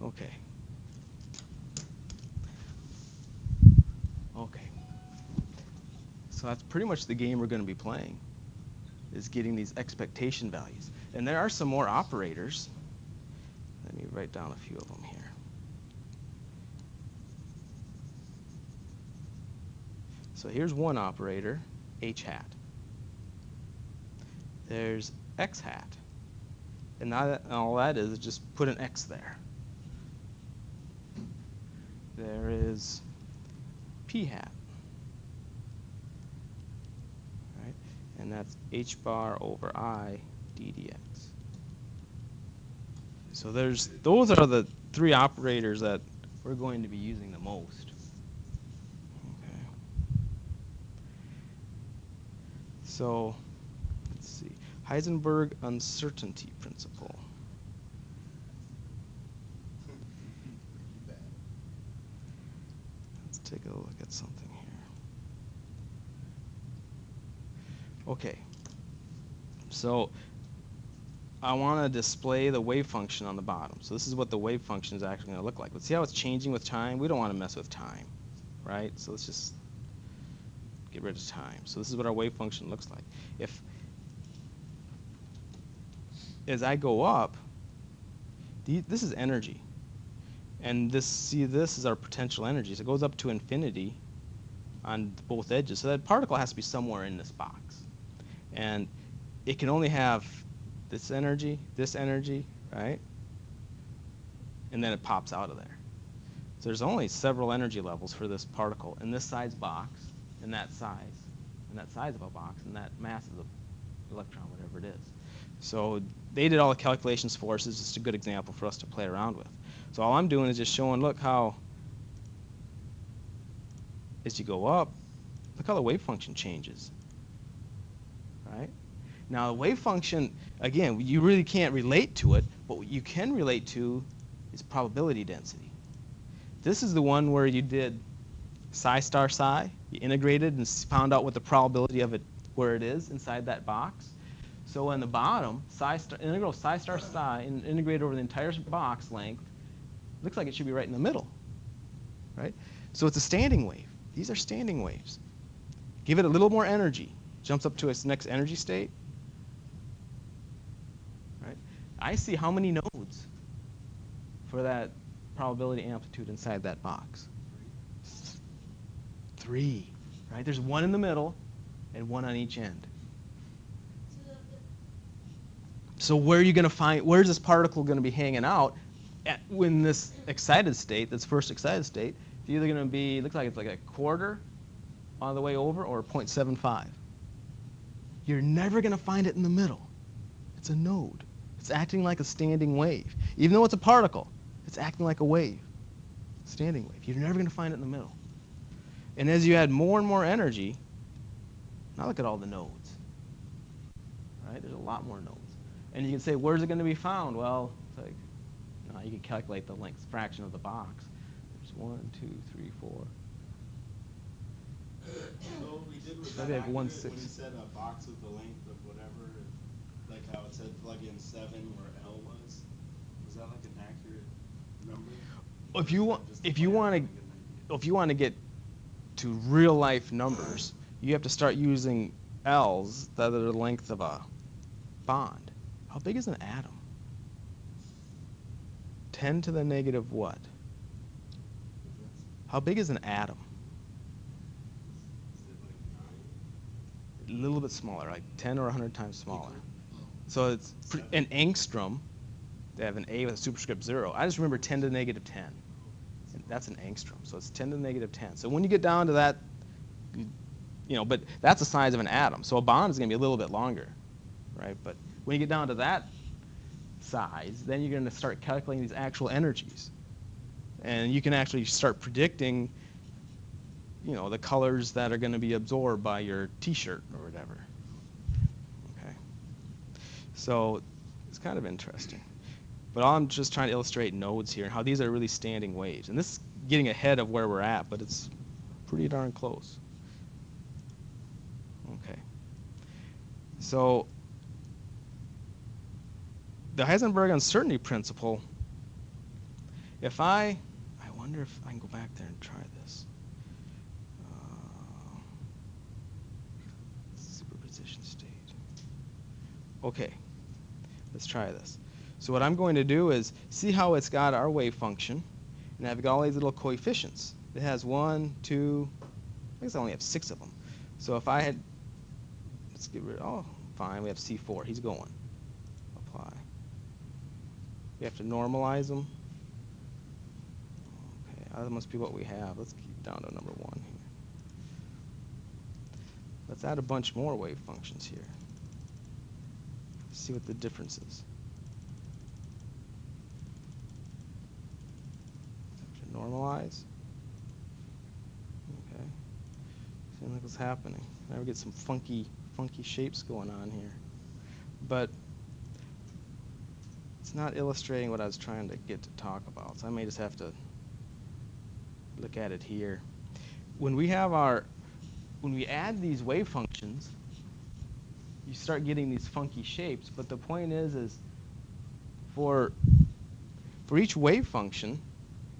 Okay. Okay. So that's pretty much the game we're going to be playing, is getting these expectation values. And there are some more operators. Let me write down a few of them here. So here's one operator, h hat. There's x hat. And now that, all that is just put an x there. There is p hat. Right? And that's h bar over I d dx. So those are the three operators that we're going to be using the most. Okay. So let's see. Heisenberg uncertainty principle. Let's take a look at something here. Okay. So I want to display the wave function on the bottom. So this is what the wave function is actually going to look like. Let's see how it's changing with time. We don't want to mess with time, right? So let's just get rid of time. So this is what our wave function looks like. If as I go up, this is energy, and this is our potential energy. So it goes up to infinity on both edges. So that particle has to be somewhere in this box, and it can only have this energy, right? And then it pops out of there. So there's only several energy levels for this particle in this size box, and that size of a box, and that mass of the electron, whatever it is. So they did all the calculations for us. It's just a good example for us to play around with. So all I'm doing is just showing, look how, as you go up, look how the wave function changes, right? Now the wave function, again, you really can't relate to it, but what you can relate to is probability density. This is the one where you did psi star psi, you integrated and found out what the probability of it, where it is inside that box. So on the bottom, integral psi star psi, and integrate over the entire box length, looks like it should be right in the middle, right? So it's a standing wave. These are standing waves. Give it a little more energy, jumps up to its next energy state. Right? I see how many nodes for that probability amplitude inside that box. 3, right? There's one in the middle and one on each end. So where are you going to find, where's this particle going to be hanging out when this excited state, this first excited state, it's either going to be, looks like it's like a quarter on the way over or 0.75. You're never going to find it in the middle. It's a node. It's acting like a standing wave. Even though it's a particle, it's acting like a wave, standing wave. You're never going to find it in the middle. And as you add more and more energy, now look at all the nodes. Right? There's a lot more nodes. And you can say, where's it going to be found? Well, it's like, you can calculate the length fraction of the box. There's 1, 2, 3, 4. So we did with Maybe that like 1/6. when you said a box with the length of whatever, like how it said plug in 7 where L was. Was that like an accurate number? If you want to get to real life numbers, you have to start using L's that are the length of a bond. How big is an atom? 10 to the negative what? How big is an atom? Is it like 9? A little bit smaller, like 10 or 100 times smaller. So it's an angstrom. They have an A with a superscript 0. I just remember 10 to the negative 10. And that's an angstrom. So it's 10 to the negative 10. So when you get down to that, but that's the size of an atom. So a bond is going to be a little bit longer, right? But when you get down to that size, then you're going to start calculating these actual energies. And you can actually start predicting, the colors that are going to be absorbed by your T-shirt or whatever. Okay. So it's kind of interesting. But I'm just trying to illustrate nodes here and how these are really standing waves. And this is getting ahead of where we're at, but it's pretty darn close. Okay. So the Heisenberg uncertainty principle if I wonder if I can go back there and try this. Superposition state. Okay, let's try this. So what I'm going to do is see how it's got our wave function, and I've got all these little coefficients. It has 1, 2, I guess I only have 6 of them. So if I had, let's get rid of, oh, fine, we have C4, he's going. Apply. We have to normalize them. Okay, that must be what we have. Let's keep down to number 1 here. Let's add a bunch more wave functions here. See what the difference is. Have to normalize. Okay. Seems like what's happening. Now we get some funky shapes going on here. But it's not illustrating what I was trying to get to talk about. So I may just have to look at it here. When we add these wave functions, you start getting these funky shapes, but the point is for each wave function,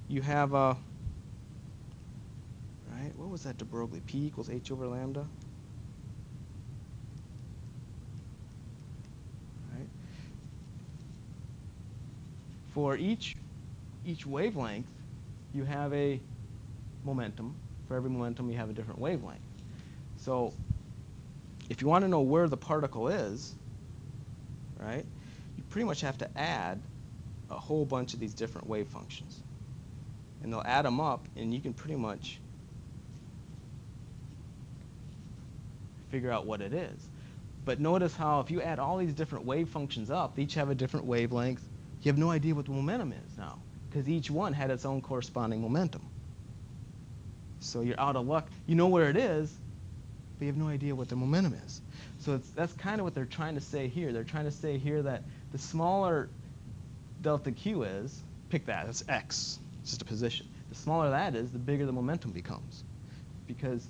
you have a, right, what was that de Broglie? P equals h over lambda? Right? For each wavelength, you have a momentum. For every momentum, you have a different wavelength. So if you want to know where the particle is, right, you pretty much have to add a whole bunch of these different wave functions. And they'll add them up, and you can pretty much figure out what it is. But notice how if you add all these different wave functions up, they each have a different wavelength. You have no idea what the momentum is now, because each one had its own corresponding momentum. So you're out of luck. You know where it is, but you have no idea what the momentum is. So that's kind of what they're trying to say here. They're trying to say here that the smaller delta Q is, pick that, that's x, it's just a position. The smaller that is, the bigger the momentum becomes. Because,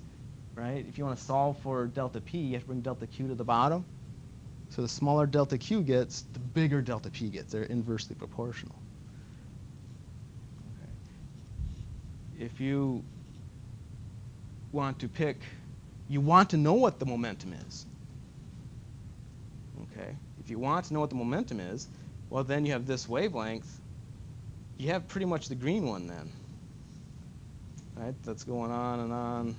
right, if you want to solve for delta P, you have to bring delta Q to the bottom. So the smaller delta Q gets, the bigger delta P gets. They're inversely proportional. Okay. If you want to pick, you want to know what the momentum is. Okay. If you want to know what the momentum is, well, then you have this wavelength. You have pretty much the green one then. Right? That's going on and on.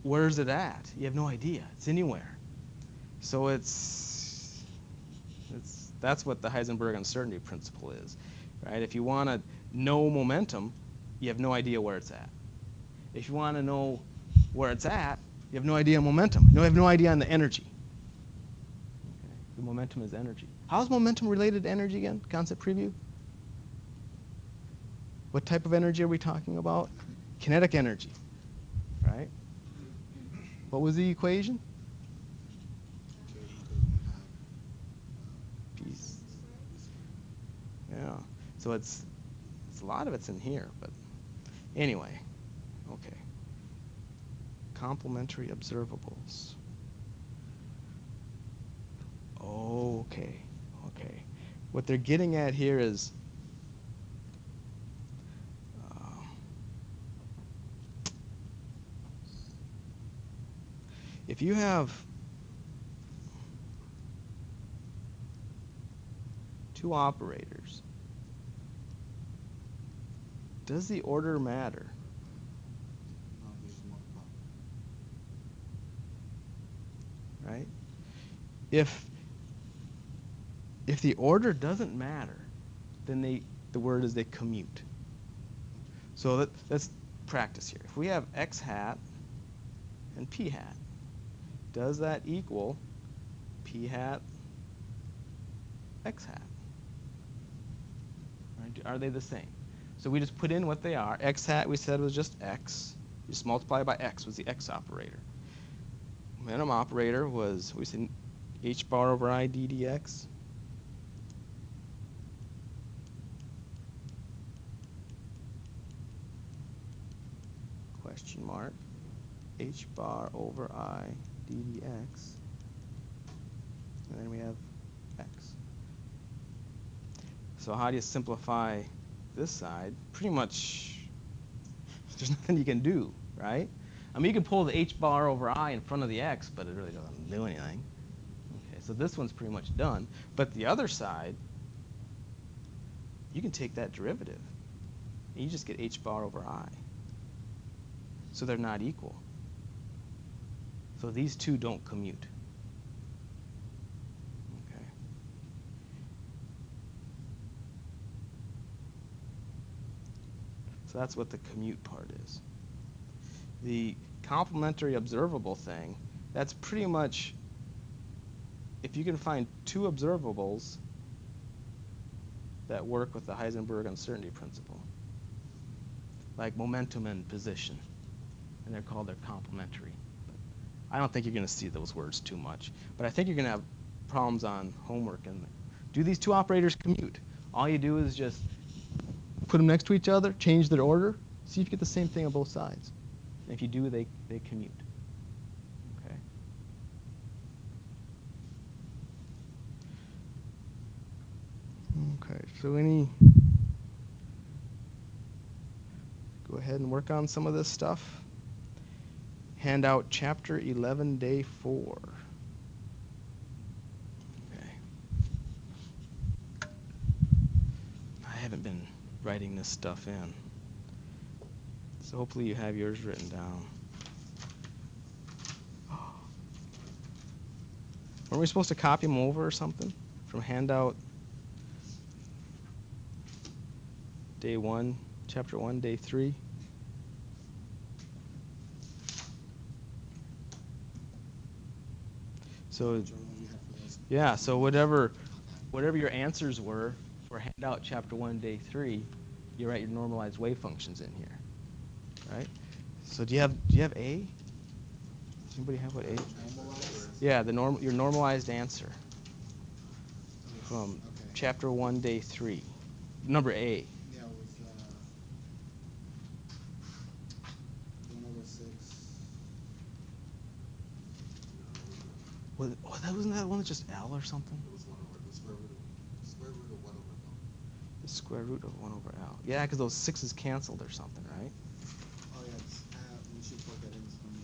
Where's it at? You have no idea. It's anywhere. So that's what the Heisenberg uncertainty principle is. Right? If you want to know momentum, you have no idea where it's at. If you want to know where it's at, you have no idea on momentum. You have no idea on the energy. Okay. The momentum is energy. How is momentum related to energy again? Concept preview? What type of energy are we talking about? Kinetic energy, right? What was the equation? Peace. Yeah. So it's a lot of it's in here, but anyway, okay. Complementary observables. Oh, okay. What they're getting at here is if you have two operators, does the order matter? Right? If the order doesn't matter, then the word is they commute. So let's practice here. If we have x hat and p hat, does that equal p hat x hat? Right? Are they the same? So we just put in what they are. X hat we said was just x. You just multiply by x was the x operator. Momentum operator was, we said h bar over I d dx. Question mark. H bar over I d dx. And then we have x. So how do you simplify this side, pretty much there's nothing you can do, right? I mean, you can pull the h bar over I in front of the x, but it really doesn't do anything. Okay, so this one's pretty much done. But the other side, you can take that derivative, and you just get h bar over I. So they're not equal. So these two don't commute. Okay. So that's what the commute part is. The complementary observable thing, that's pretty much, if you can find two observables that work with the Heisenberg uncertainty principle, like momentum and position, and they're complementary. But I don't think you're going to see those words too much, but I think you're going to have problems on homework. And do these two operators commute? All you do is just put them next to each other, change their order, see if you get the same thing on both sides. And if you do, they commute. Okay. Okay, so go ahead and work on some of this stuff. Handout chapter 11, day 4. Okay. I haven't been writing this stuff in. So hopefully you have yours written down. Weren't we supposed to copy them over or something from handout day 1, chapter 1, day 3? So yeah, so whatever your answers were for handout chapter 1, day 3, you write your normalized wave functions in here. Right? So do you have A? Does anybody have what A? Yeah, your normalized answer from chapter 1, day 3. Number A. Yeah, it was 1/6. Wasn't that one that's just L or something? It was 1 over the square root of 1 over L. The square root of 1 over L. Yeah, because those 6's canceled or something, right? Oh yeah, we should put that in from the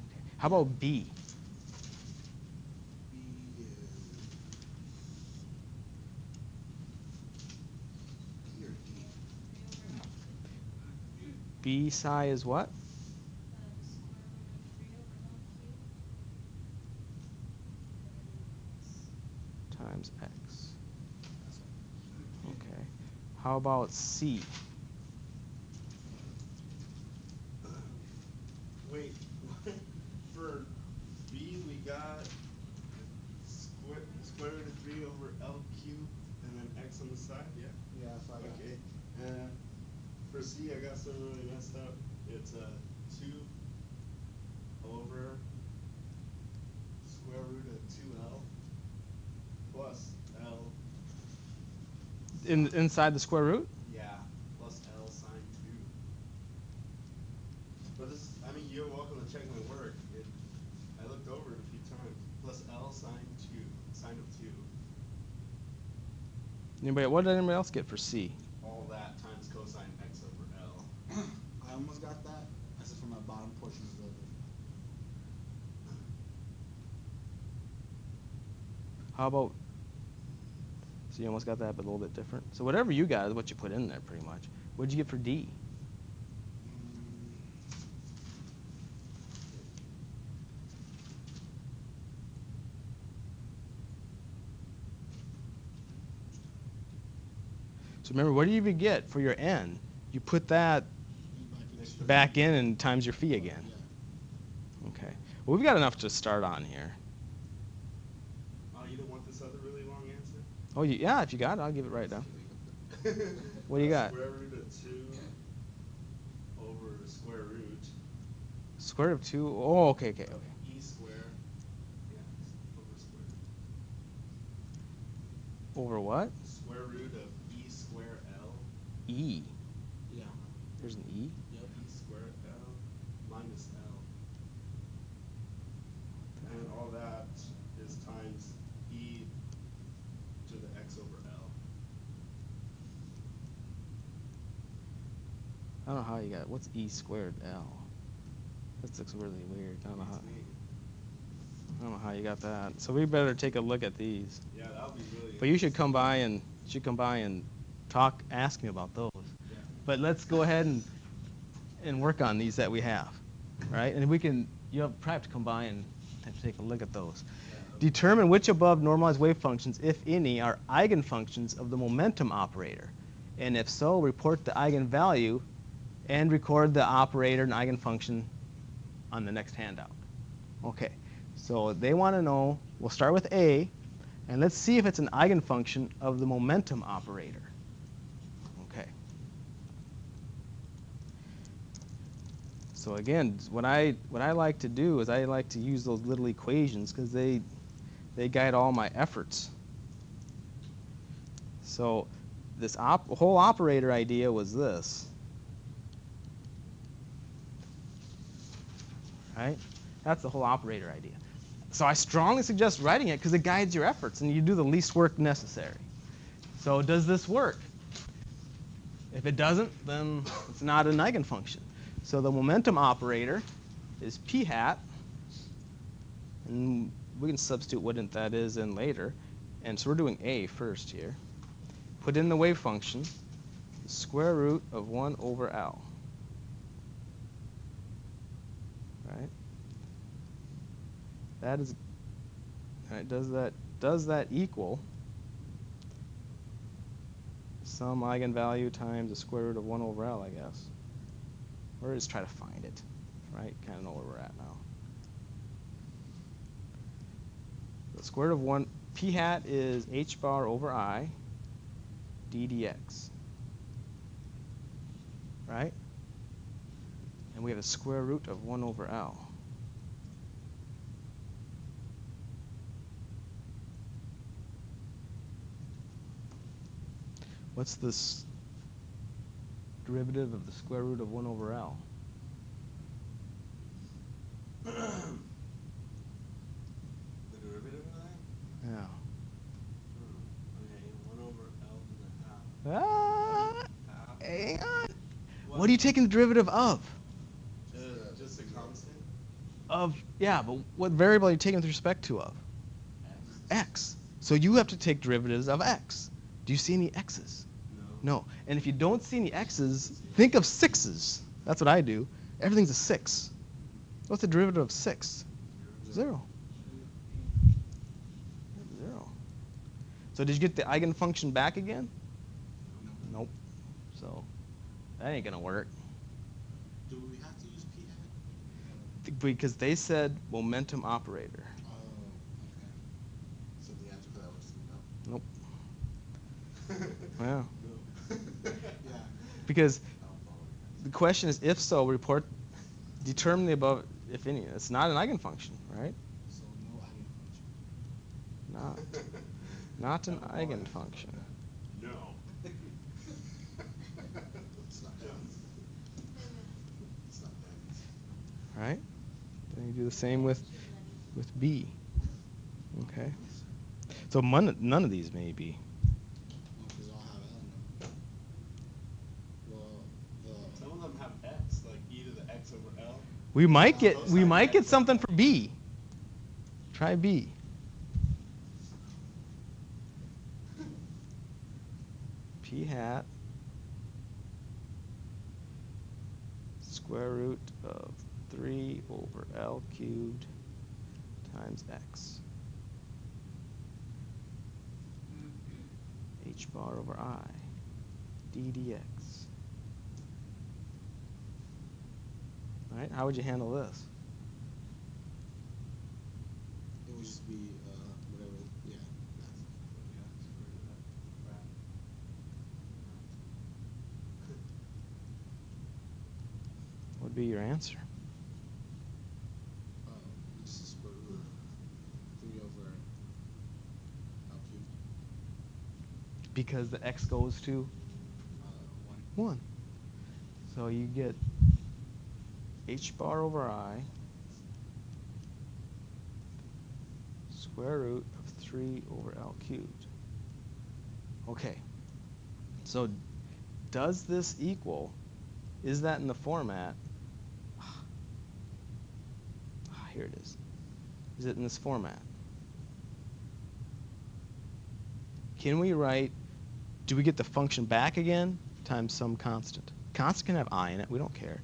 Okay. How about B? B is B or D? B psi is what? Times x. Okay. How about C? Wait, for B we got square root of 3 over L cubed and then x on the side, yeah? Yeah, so I got Okay. And for C I got something really messed up. It's 2 over square root of 2L plus L. Inside the square root? Yeah, plus L sine 2. But this, I mean, you're welcome to check my work. I looked over it a few times. Plus L sine 2, sine of 2. What did anybody else get for C? All that times cosine x over L. I almost got that. That's just for my bottom portions of it. How about, so you almost got that, but a little bit different. So whatever you got is what you put in there pretty much. What did you get for D? So remember, what do you even get for your N? You put that back in and times your phi again. Okay. Well, we've got enough to start on here. Oh, you don't want this other really long answer? Oh, yeah, if you got it, I'll give it right now. What do you got? Square root of 2 over square root. Square root of 2. Oh, okay. E square. Yeah, over square root. Over what? Square root of E square L. E. Yeah. There's an E? Yep. E square L minus L. And all that is times E to the x over L. I don't know how you got, what's E squared L? This looks really weird. I don't know how you got that. So we better take a look at these. Yeah, that'll be really. But you should come by and talk, ask me about those. Yeah. But let's go ahead and work on these that we have, right? And you'll probably have to come by and take a look at those. Determine which above normalized wave functions, if any, are eigenfunctions of the momentum operator. And if so, report the eigenvalue and record the operator and eigenfunction on the next handout. Okay, so they want to know, we'll start with A, and let's see if it's an eigenfunction of the momentum operator. Okay. So again, what I like to do is I like to use those little equations because they guide all my efforts. So this whole operator idea was this. Right? That's the whole operator idea. So I strongly suggest writing it because it guides your efforts and you do the least work necessary. So does this work? If it doesn't, then it's not an eigenfunction. So the momentum operator is p hat, and we can substitute what that is in later. And so we're doing A first here. Put in the wave function, the square root of 1 over L. Right? That is, right, does that equal some eigenvalue times the square root of 1 over L, I guess? Or just try to find it, right? Kind of know where we're at now. The square root of 1, p hat is h bar over I d dx, right? And we have a square root of 1 over L. What's this derivative of the square root of 1 over L? The derivative of that? Yeah. Okay, 1 over L to the half. Hang on. What are you taking the derivative of? Just a constant? Yeah, but what variable are you taking with respect to of? X. So you have to take derivatives of x. Do you see any x's? No. And if you don't see any x's, think of sixes. That's what I do. Everything's a 6. What's the derivative of 6? 0. 0. So did you get the eigenfunction back again? Nope. So that ain't going to work. Do we have to use p hat? Because they said momentum operator. Oh, okay. So the answer for that was no. Nope. Yeah. Yeah. Because the question is, if so, determine the above, if any. It's not an eigenfunction, right? So no eigenfunction. Not an eigenfunction. No. It's not that. It's not that. Right? Then you do the same with B. Okay. So none of these may be. No, because they all have L in them. Well, Some of them have x, like e to the x over L. We might get something for B. Try B. P hat square root of 3 over L cubed times x. H bar over I d dx. All right, how would you handle this? it would just be whatever. Yeah. What would be your answer? Just the square root of 3 over L cubed. Because the x goes to 1. 1. So you get h bar over I square root of 3 over L cubed. Okay. So does this equal is that in the format? Here it is. Is it in this format? Can we write, do we get the function back again times some constant? Constant can have I in it. We don't care.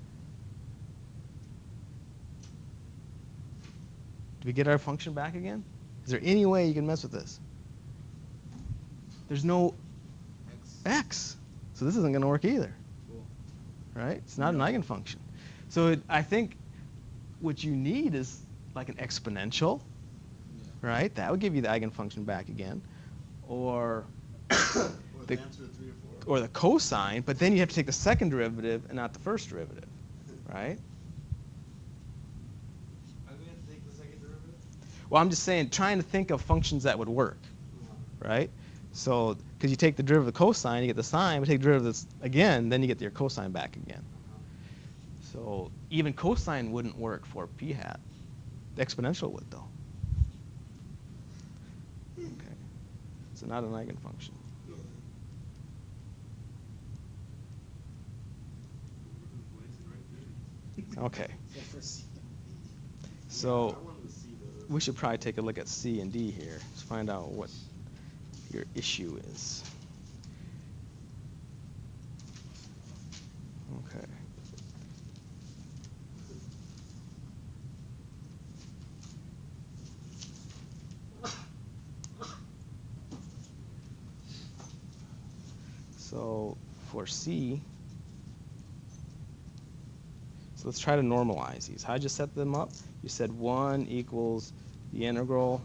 Do we get our function back again? Is there any way you can mess with this? There's no x. So this isn't going to work either. Cool. Right? It's not an eigenfunction. So I think what you need is like an exponential, right? That would give you the eigenfunction back again. Or the answer 3 or 4. or the cosine, but then you have to take the second derivative and not the first derivative, right? I'm going to take the second derivative. Well, I'm just saying, trying to think of functions that would work, right? So, because you take the derivative of the cosine, you get the sine, but take the derivative of this again, then you get your cosine back again. So even cosine wouldn't work for p hat. The exponential would, though. Okay. So not an eigenfunction. Okay. So we should probably take a look at C and D here to find out what your issue is. Okay. So for C, so let's try to normalize these. How'd you set them up? You said 1 equals the integral.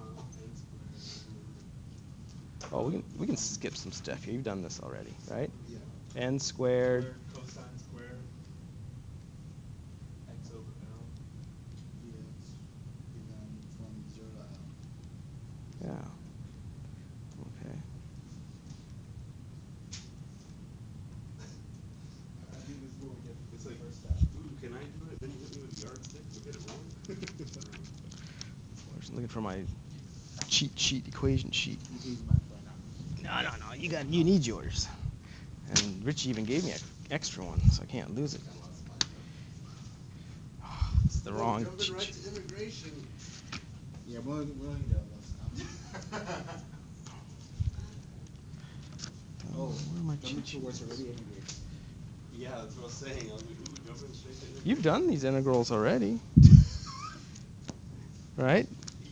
Oh, we can skip some stuff here. You've done this already, right? Yeah. N squared. Cosine squared. X over L. Dx given from 0 to L. Yeah. Okay. I think this is what we get It's the like, first step. ooh, can I do it? Then you hit me with the yardstick. We'll get it wrong. I was looking for my cheat sheet, equation sheet. You use my friend. No. You need yours. And Rich even gave me an extra one, so I can't lose it. Oh, it's the wrong Jumping cheat right sheet. to immigration. Yeah, we'll need to Oh, Where are my number cheat 2 was sheets? already integrated. Yeah, that's what I was saying. I was like, ooh, jumping straight to immigration. You've done these integrals already, right?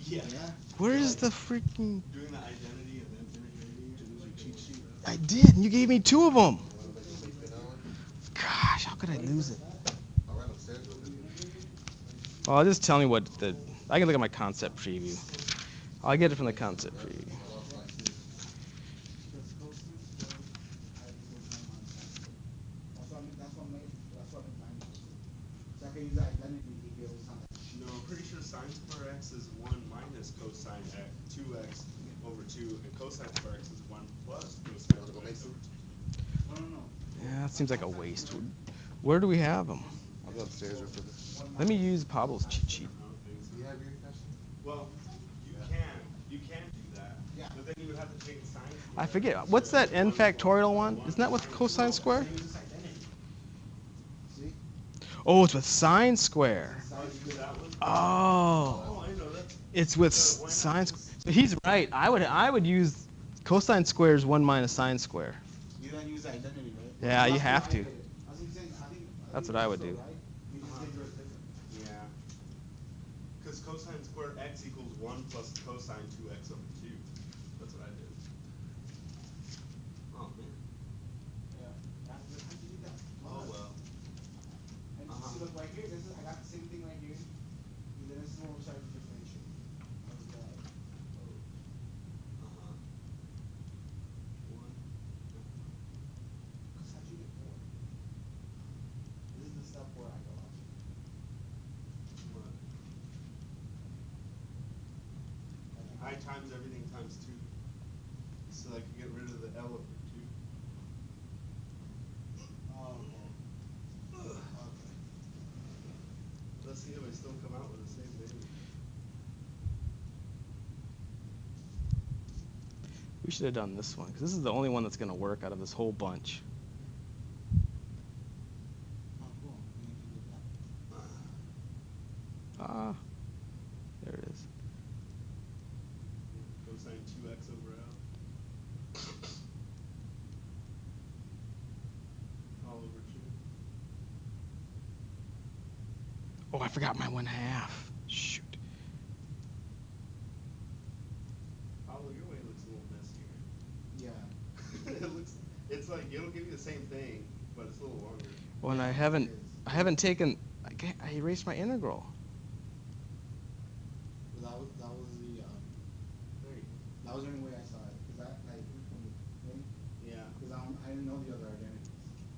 Yeah. Where's the freaking... Doing the identity and then integrating it. To lose your cheat sheet. I did, and you gave me 2 of them. Gosh, how could I lose it? Well, just tell me what the... I can look at my concept preview. I'll get it from the concept preview. No, I'm pretty sure sine square x is 1 minus cosine x, 2x over 2, and cosine square x is 1 plus cosine square x over 2. No. Yeah, that seems like a waste. Where do we have them? I'll go upstairs after this. Let me use Pablo's cheat sheet. I don't think so. Do you have your question? Well, you can do that, but then you would have to take sine square. I forget. What's that n factorial one? Isn't that with cosine square? See? Oh, it's with sine square. Oh, Oh, I know that. it's with sine square. So he's right. I would use cosine square is 1 minus sine square. You don't use identity, right? Yeah, you have to. That's what I would do. Yeah. Because cosine square x equals 1 plus cosine 2x over 2. That's what I did. Oh, man. Oh, well. And see, look right here, I got the same thing right here. And then this is what we're starting to differentiate. Uh-huh. 1. Because how'd you get 4? This is the step where I go out. What? I times everything times 2. So I can get rid of the L over 2. Oh, okay. Okay. Let's see if I still come out with the same name. We should have done this one because this is the only one that's going to work out of this whole bunch. Okay. Oh, I forgot my 1/2. Shoot. Pablo, your way looks a little messier. Yeah. It's like it'll give you the same thing, but it's a little longer. Well, and Yeah, I it haven't is. taken. I erased my integral. But that was the There you that was the only way I saw it. Cause that like me, go. Yeah. cause I didn't know the other identities.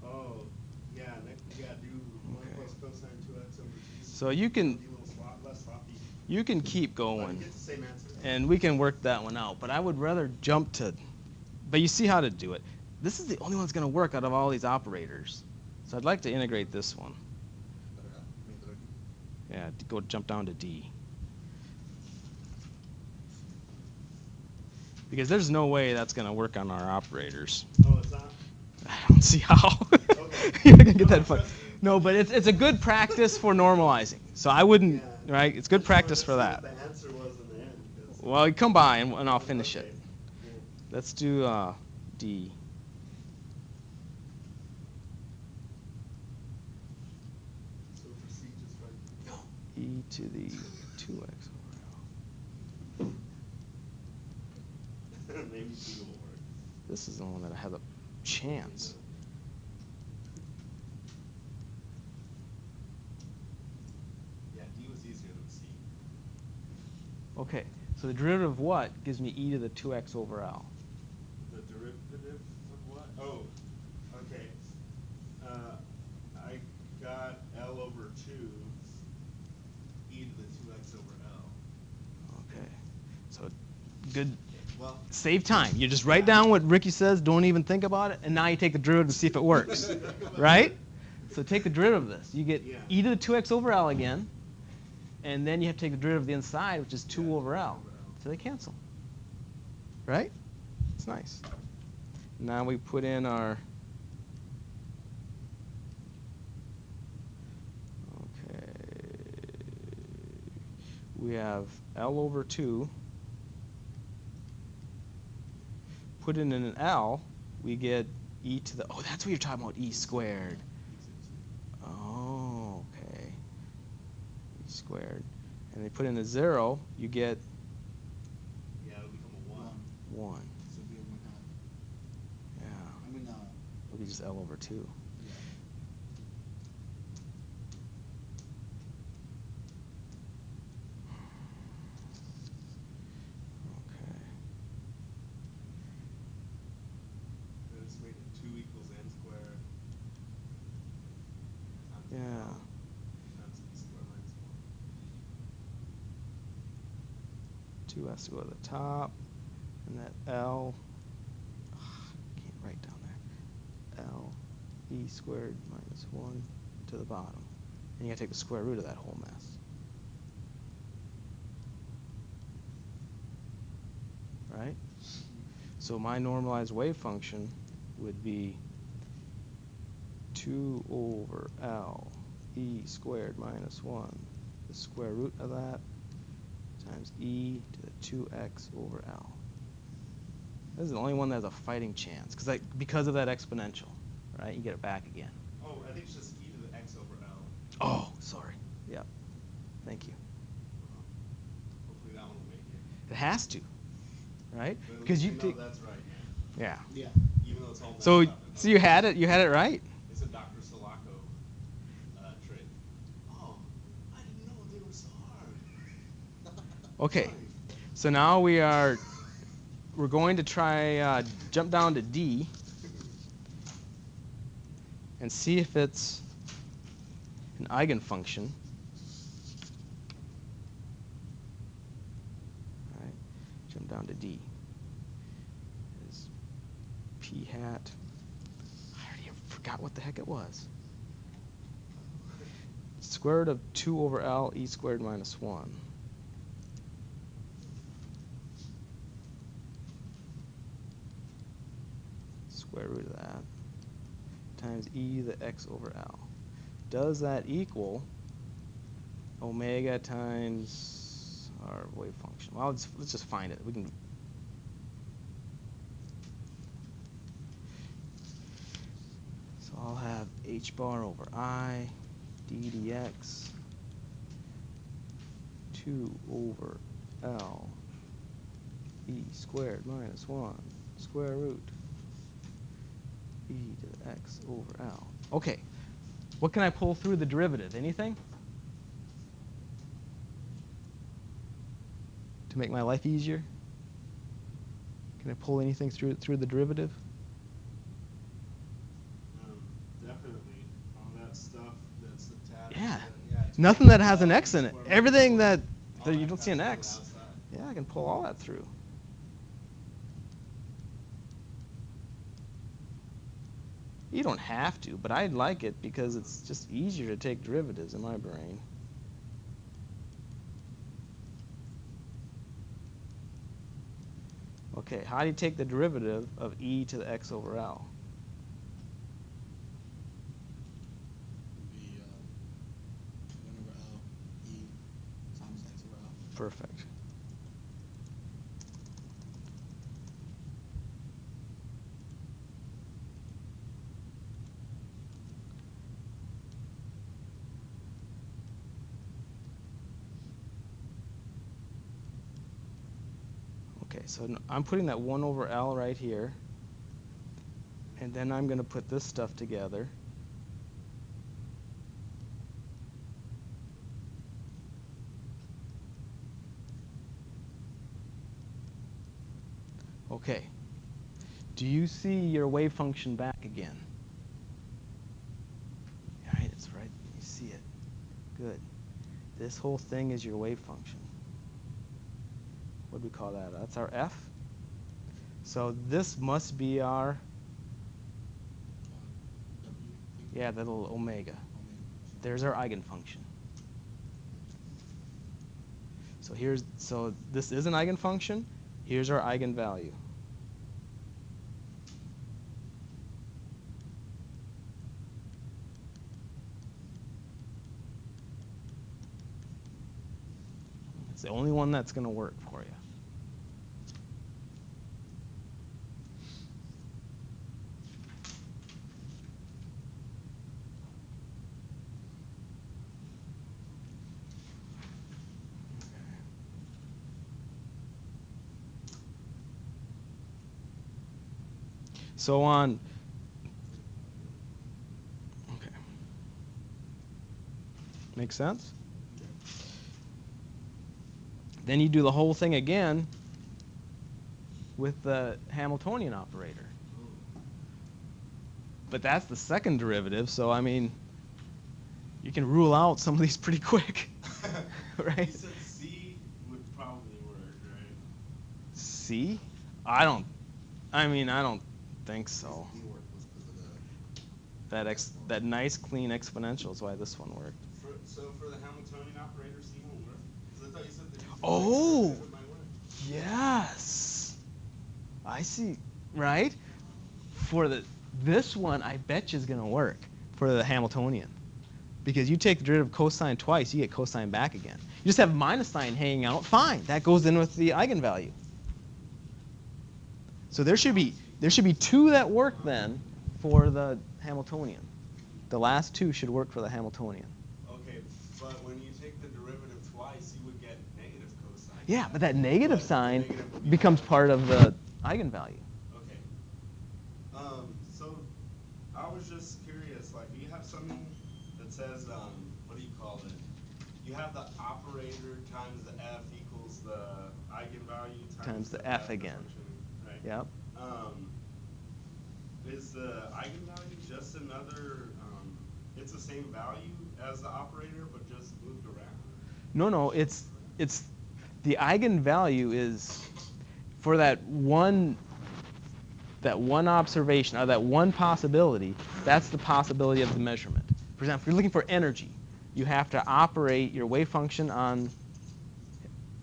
Oh, yeah. Next, you gotta do 1 Okay. plus cosine 2x over 2. So you can Be a little less sloppy. you can keep But you going, get the same answer. and we can work that one out. But I would rather jump to. But you see how to do it. This is the only one that's going to work out of all these operators. So I'd like to integrate this one. Yeah, go jump down to D. Because there's no way that's going to work on our operators. Oh, it's not? I don't see how. Okay. You're not going to get I'm that not far. trusting you. No, but it's a good practice for normalizing. So I wouldn't, Yeah. right? It's good practice for that. The answer was in the end. 'Cause- Well, you come by and I'll finish Okay, it. cool. Let's do D. So for C, just write E to the 2x over L. maybe C will work. This is the one that has a chance. Yeah, D was easier than C. Okay, so the derivative of what gives me e to the 2x over L? The derivative of what? Oh, okay. I got L over 2 e to the 2x over L. Okay, so good. Well, Save time. You just write down what Ricky says, don't even think about it, and now you take the derivative to see if it works. Right? So take the derivative of this. You get Yeah. e to the 2x over L again, and then you have to take the derivative of the inside, which is 2 Yeah, over L. over L. So they cancel. Right? It's nice. Now we put in our. Okay. We have L over 2. Put in an L, we get e to the. Oh, that's what you're talking about, e squared. Oh, okay. E squared. And they put in a 0, you get Yeah, it'll become a 1. 1. So it'd be a 1/2. Yeah. I mean, It'll be just L over 2. yeah. Okay. I just made it 2 equals n squared. Times Yeah. L times e squared minus 1. 2 has to go to the top, and that L. Can't write down there. L e squared minus 1 to the bottom. And you gotta take the square root of that whole mess. Right? So my normalized wave function would be 2 over L e squared minus 1, the square root of that, times e to the 2x over L. This is the only one that has a fighting chance, because of that exponential, right? You get it back again. Oh, I think it's just e to the x over L. Oh, sorry. Yep. Thank you. Hopefully that one will make it. It has to, right? But at Because least you we know take. that's right. Yeah. Yeah. Even though it's all messed So up. so you had it. You had it right. It's a Dr. Sulaco trick. Oh, I didn't know they were so hard. Okay. Sorry. So now we're going to try jump down to D and see if it's an eigenfunction. All right, jump down to D. Is p hat. I already forgot what the heck it was. Square root of 2 over L e squared minus 1. Square root of that times e to the x over L. Does that equal omega times our wave function? Well, let's just find it. We can. So I'll have h bar over I d dx 2 over L e squared minus 1 square root e to the x over L. Okay, what can I pull through the derivative? Anything? To make my life easier? Can I pull anything through the derivative? Definitely. All that stuff that's attached. Yeah. It's Nothing that has an x in it. square root. Everything that All you that don't see an has to x. go outside. Yeah, I can pull all that through. You don't have to, but I like it because it's just easier to take derivatives in my brain. Okay, how do you take the derivative of e to the x over L? Would be 1 over L e times x over L. Perfect. Okay, so I'm putting that 1 over L right here. And then I'm going to put this stuff together. Okay. Do you see your wave function back again? All right, it's right. You see it. Good. This whole thing is your wave function. What do we call that? That's our f. So this must be our, W. yeah, that little omega. There's our eigenfunction. So this is an eigenfunction. Here's our eigenvalue. It's the only one that's going to work for you. So on, okay. Make sense? Then you do the whole thing again with the Hamiltonian operator. But that's the second derivative, so I mean, you can rule out some of these pretty quick, right? You said C would probably work, right? C? I don't think so. D work was because of That nice clean exponential is why this one worked. So for the Hamiltonian operator, C won't work? Because I thought you said that Oh! it might work. Yes. I see. Right? For this one, I bet you is going to work for the Hamiltonian. Because you take the derivative of cosine twice, you get cosine back again. You just have minus sign hanging out, fine. That goes in with the eigenvalue. So there should be two that work then for the Hamiltonian. The last two should work for the Hamiltonian. Okay, but when you take the derivative twice, you would get negative cosine. Yeah, but that negative But sign the negative would be becomes part of the eigenvalue. Okay. So I was just curious, like, you have something that says, what do you call it? You have the operator times the f equals the eigenvalue Times the f again. function, right? Yep. Is the eigenvalue just another, it's the same value as the operator, but just moved around? No, it's the eigenvalue is for that one observation or that one possibility. That's the possibility of the measurement. For example, if you're looking for energy, you have to operate your wave function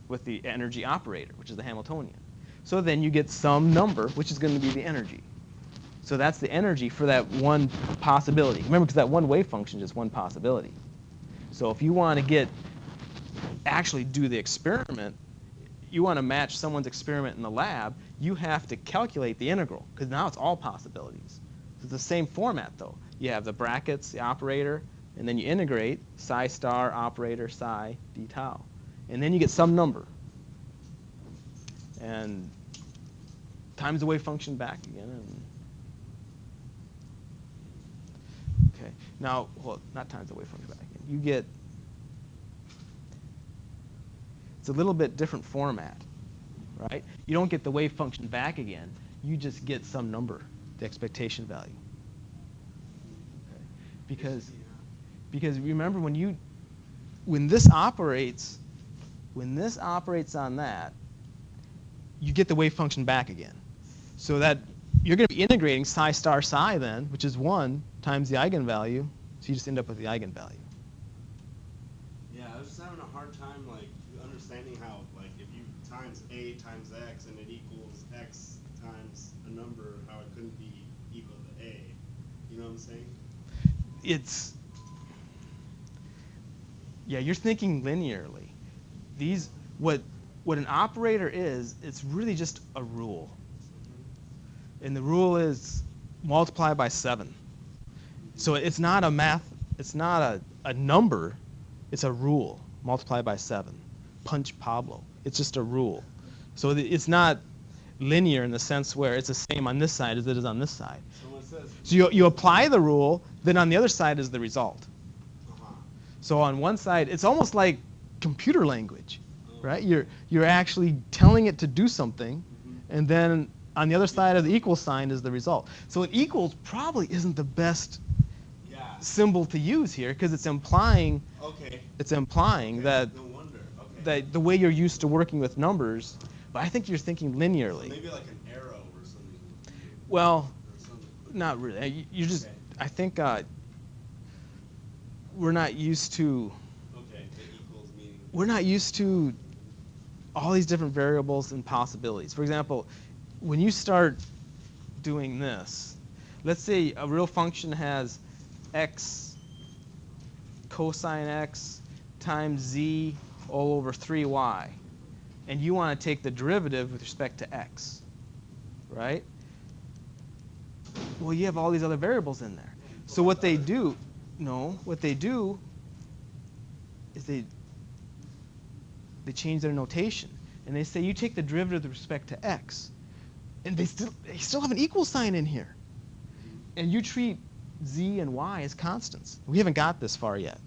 with the energy operator, which is the Hamiltonian. So then you get some number, which is going to be the energy. So that's the energy for that one possibility. Remember, because that one wave function is just one possibility. So if you want to actually do the experiment, you want to match someone's experiment in the lab, you have to calculate the integral, because now it's all possibilities. It's the same format, though. You have the brackets, the operator, and then you integrate psi star operator psi d tau. and then you get some number. And times the wave function back again. And okay, now, well, not times the wave function back again. You get, it's a little bit different format, right? You don't get the wave function back again. You just get some number, the expectation value. Okay. Because remember, when this operates on that, you get the wave function back again. So that you're going to be integrating psi star psi then, which is 1 times the eigenvalue. So you just end up with the eigenvalue. Yeah, I was just having a hard time like understanding how like if you times a times x and it equals x times a number, how it couldn't be equal to a. You know what I'm saying? Yeah, you're thinking linearly. What an operator is, it's really just a rule. And the rule is multiply by 7. So it's not a a number, it's a rule. Multiply by 7. Punch Pablo. It's just a rule. So it's not linear in the sense where it's the same on this side as it is on this side. So you apply the rule, then on the other side is the result. So on one side, it's almost like computer language, right? You're actually telling it to do something, and then on the other side of the equal sign is the result. So an equals probably isn't the best symbol to use here because it's implying that No wonder. Okay. that the way you're used to working with numbers. But I think you're thinking linearly. So maybe like an arrow or something. Well, Or something. not really. You just Okay. I think we're not used to. Okay, the equals meaning. We're not used to all these different variables and possibilities. For example, when you start doing this, let's say a real function has x cosine x times z all over 3y, and you want to take the derivative with respect to x, right? Well, you have all these other variables in there. So what they do is they change their notation, and they say you take the derivative with respect to x, and they still have an equal sign in here, and you treat z and y as constants. We haven't got this far yet,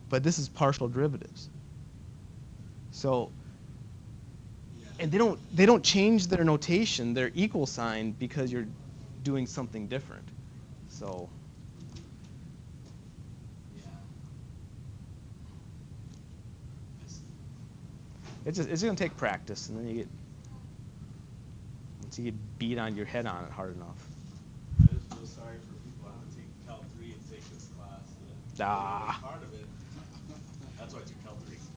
but this is partial derivatives. So, and they don't change their notation, their equal sign, because you're doing something different. So. It's going to take practice, and then once you get beat on your head on it hard enough. I just feel sorry for people who have to take Cal 3 and take this class. Ah. Part of it. That's why I took Cal 3.